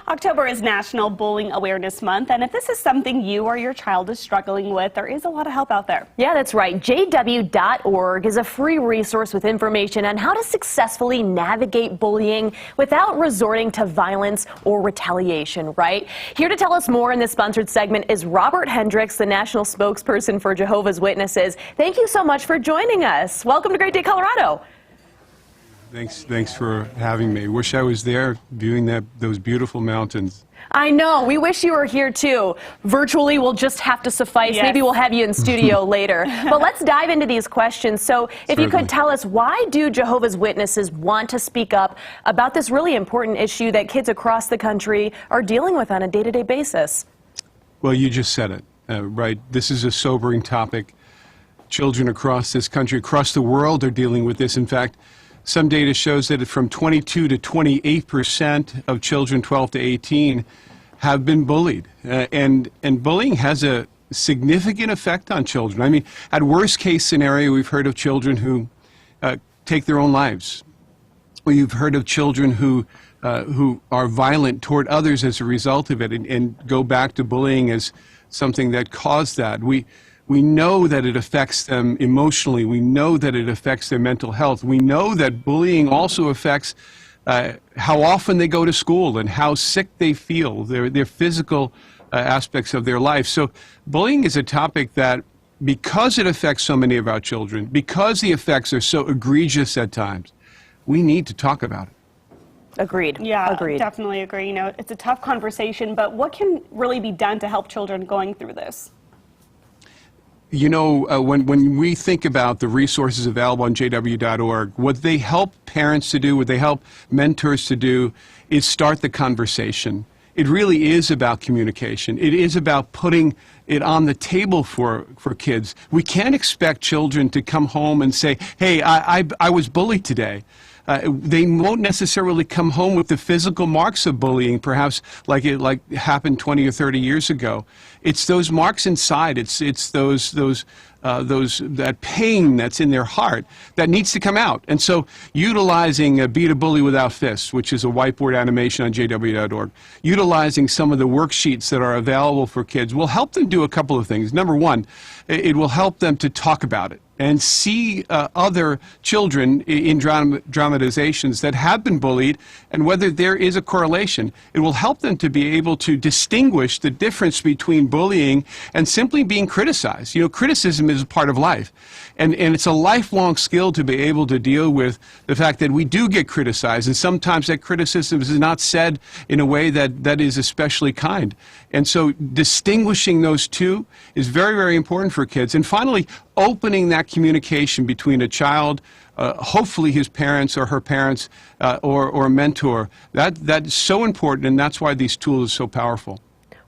October is National Bullying Awareness Month, and if this is something you or your child is struggling with, there is a lot of help out there. Yeah, that's right. JW.org is a free resource with information on how to successfully navigate bullying without resorting to violence or retaliation, right? Here to tell us more in this sponsored segment is Robert Hendricks, the national spokesperson for Jehovah's Witnesses. Thank you so much for joining us. Welcome to Great Day, Colorado. Thanks for having me. Wish I was there viewing those beautiful mountains. I know. We wish you were here, too. Virtually will just have to suffice. Yes. Maybe we'll have you in studio later. But let's dive into these questions. So if you could tell us, why do Jehovah's Witnesses want to speak up about this really important issue that kids across the country are dealing with on a day-to-day basis? Well, you just said it, right? This is a sobering topic. Children across this country, across the world, are dealing with this. In fact, some data shows that from 22 to 28% of children 12 to 18 have been bullied. And bullying has a significant effect on children. I mean, at worst case scenario, we've heard of children who take their own lives. We've heard of children who are violent toward others as a result of it, and go back to bullying as something that caused that. We know that it affects them emotionally. We know that it affects their mental health. We know that bullying also affects how often they go to school and how sick they feel, their physical aspects of their life. So bullying is a topic that, because it affects so many of our children, because the effects are so egregious at times, we need to talk about it. Agreed. Yeah, agreed. Definitely agree. You know, it's a tough conversation, but what can really be done to help children going through this? You know, when we think about the resources available on jw.org, what they help parents to do, what they help mentors to do, is start the conversation. It really is about communication. It is about putting it on the table for kids. We can't expect children to come home and say, hey, I was bullied today. They won't necessarily come home with the physical marks of bullying, perhaps like happened 20 or 30 years ago. It's those marks inside. It's that pain that's in their heart that needs to come out. And so, utilizing Beat a Bully Without Fists, which is a whiteboard animation on jw.org, utilizing some of the worksheets that are available for kids will help them do a couple of things. Number one, it will help them to talk about it and see other children in dramatizations that have been bullied, and whether there is a correlation. It will help them to be able to distinguish the difference between bullying and simply being criticized. You know, criticism is a part of life, and it's a lifelong skill to be able to deal with the fact that we do get criticized, and sometimes that criticism is not said in a way that is especially kind. And so distinguishing those two is very, very important for kids. And finally, opening that communication between a child, hopefully his parents or her parents, or a mentor. That's so important, and that's why these tools are so powerful.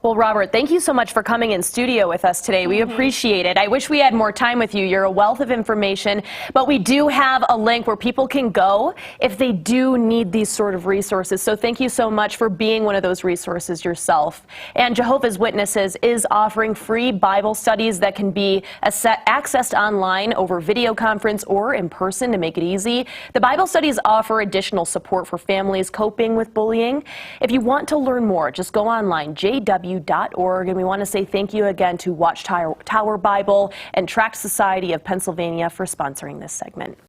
Well, Robert, thank you so much for coming in studio with us today. We appreciate it. I wish we had more time with you. You're a wealth of information, but we do have a link where people can go if they do need these sort of resources. So thank you so much for being one of those resources yourself. And Jehovah's Witnesses is offering free Bible studies that can be accessed online over video conference or in person to make it easy. The Bible studies offer additional support for families coping with bullying. If you want to learn more, just go online, jw.org, and we want to say thank you again to Watchtower Bible and Tract Society of Pennsylvania for sponsoring this segment.